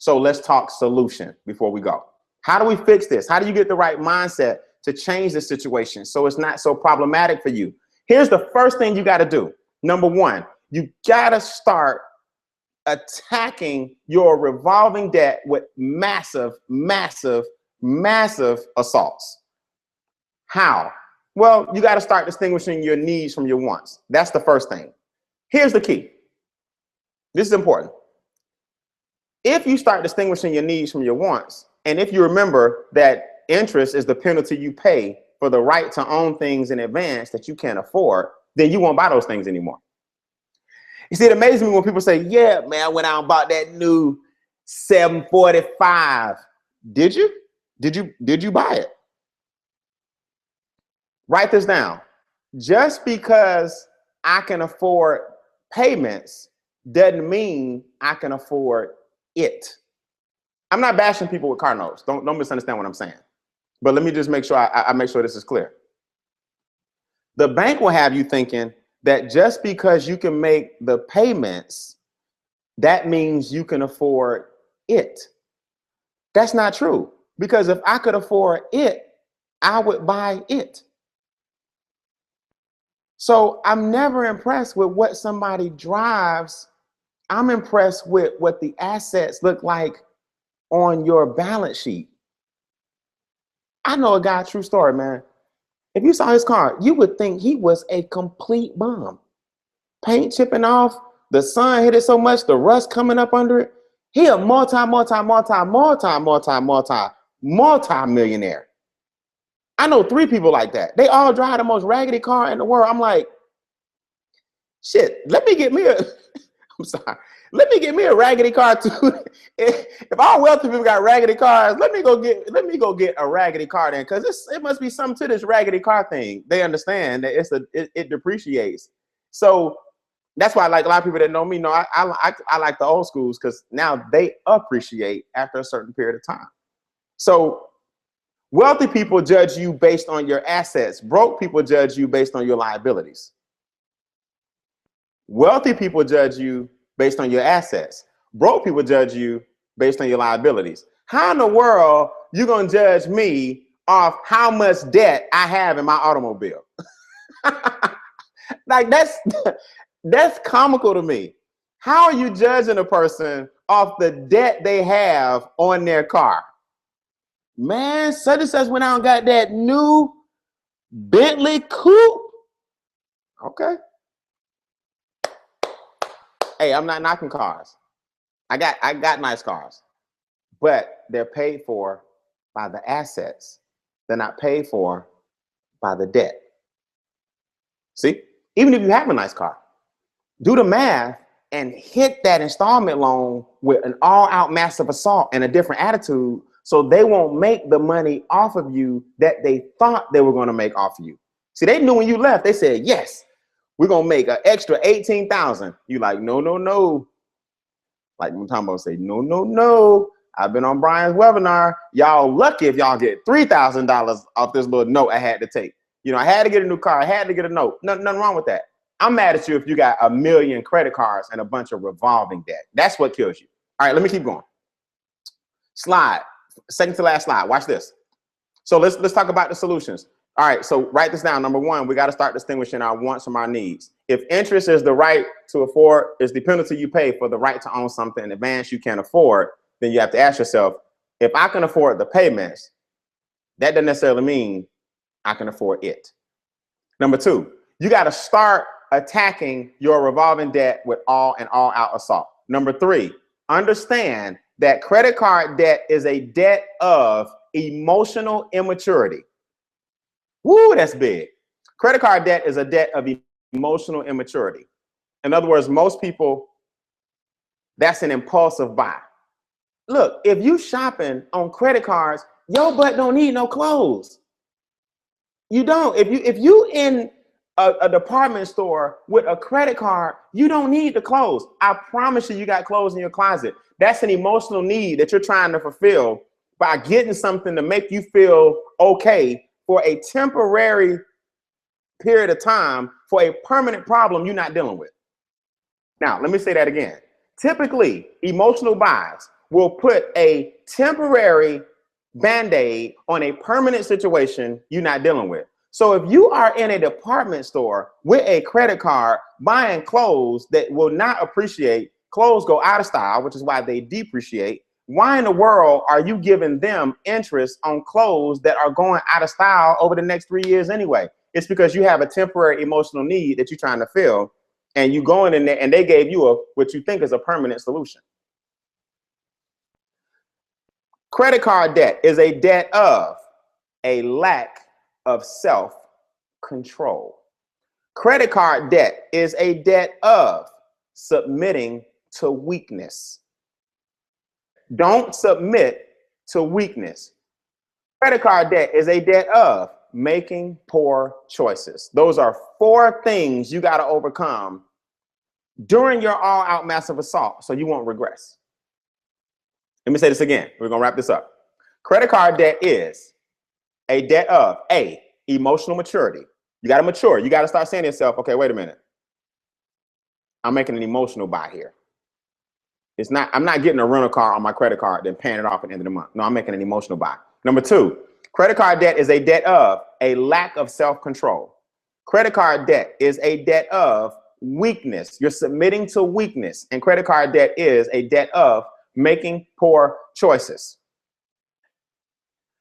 So let's talk solution before we go. How do we fix this? How do you get the right mindset to change the situation so it's not so problematic for you? Here's the first thing you got to do. Number one, you got to start attacking your revolving debt with massive, massive, massive assaults. How? Well, you got to start distinguishing your needs from your wants. That's the first thing. Here's the key. This is important. If you start distinguishing your needs from your wants, and if you remember that interest is the penalty you pay for the right to own things in advance that you can't afford, then you won't buy those things anymore. You see, it amazes me when people say, yeah, man, I went out and bought that new 745. Did you? Did you buy it? Write this down. Just because I can afford payments doesn't mean I can afford it. I'm not bashing people with car notes. Don't misunderstand what I'm saying. But let me just make sure I make sure this is clear. The bank will have you thinking that just because you can make the payments, that means you can afford it. That's not true. Because if I could afford it, I would buy it. So I'm never impressed with what somebody drives. I'm impressed with what the assets look like on your balance sheet. I know a guy, true story, man. If you saw his car, you would think he was a complete bum. Paint chipping off, the sun hit it so much, the rust coming up under it. He a multi-millionaire. I know 3 people like that. They all drive the most raggedy car in the world. I'm like, shit, let me get me a, I'm sorry. Let me get me a raggedy car too. If all wealthy people got raggedy cars, let me go get a raggedy car then, because it must be something to this raggedy car thing. They understand that it depreciates. So that's why, like a lot of people that know me know I like the old schools, because now they appreciate after a certain period of time. So wealthy people judge you based on your assets. Broke people judge you based on your liabilities. Wealthy people judge you based on your assets. Broke people judge you based on your liabilities. How in the world you gonna judge me off how much debt I have in my automobile? Like that's comical to me. How are you judging a person off the debt they have on their car? Man, such and such went out and got that new Bentley coupe. Okay. Hey, I'm not knocking cars. I got nice cars, but they're paid for by the assets. They're not paid for by the debt. See, even if you have a nice car, do the math and hit that installment loan with an all-out massive assault and a different attitude, so they won't make the money off of you that they thought they were going to make off of you. See, they knew when you left, they said, yes, we're going to make an extra 18,000. You like, no, no, no. Like when Tombo say, no, no, no. I've been on Brian's webinar. Y'all lucky if y'all get $3,000 off this little note I had to take. You know, I had to get a new car. I had to get a note. Nothing wrong with that. I'm mad at you if you got 1 million credit cards and a bunch of revolving debt. That's what kills you. All right, let me keep going. Slide. Second to last slide. Watch this. So let's talk about the solutions. All right, so write this down. Number one, we got to start distinguishing our wants from our needs. If interest is the right to afford, is the penalty you pay for the right to own something in advance you can't afford, then you have to ask yourself, if I can afford the payments, that doesn't necessarily mean I can afford it. Number two, you got to start attacking your revolving debt with all-out assault. Number three, understand that credit card debt is a debt of emotional immaturity. Woo, that's big. Credit card debt is a debt of emotional immaturity. In other words, most people, that's an impulsive buy. Look, if you shopping on credit cards, your butt don't need no clothes. You don't. If you in a department store with a credit card, you don't need the clothes. I promise you, you got clothes in your closet. That's an emotional need that you're trying to fulfill by getting something to make you feel okay for a temporary period of time for a permanent problem you're not dealing with. Now, let me say that again. Typically, emotional buys, will put a temporary Band-Aid on a permanent situation you're not dealing with. So if you are in a department store with a credit card buying clothes that will not appreciate, clothes go out of style, which is why they depreciate. Why in the world are you giving them interest on clothes that are going out of style over the next 3 years anyway? It's because you have a temporary emotional need that you're trying to fill, and you go in there and they gave you what you think is a permanent solution. Credit card debt is a debt of a lack of self-control. Credit card debt is a debt of submitting to weakness. Don't submit to weakness. Credit card debt is a debt of making poor choices. Those are 4 things you got to overcome during your all-out massive assault so you won't regress. Let me say this again. We're going to wrap this up. Credit card debt is a debt of A, emotional maturity. You got to mature. You got to start saying to yourself, okay, wait a minute. I'm making an emotional buy here. I'm not getting a rental car on my credit card, then paying it off at the end of the month. No, I'm making an emotional buy. Number 2, credit card debt is a debt of a lack of self-control. Credit card debt is a debt of weakness. You're submitting to weakness. And credit card debt is a debt of making poor choices.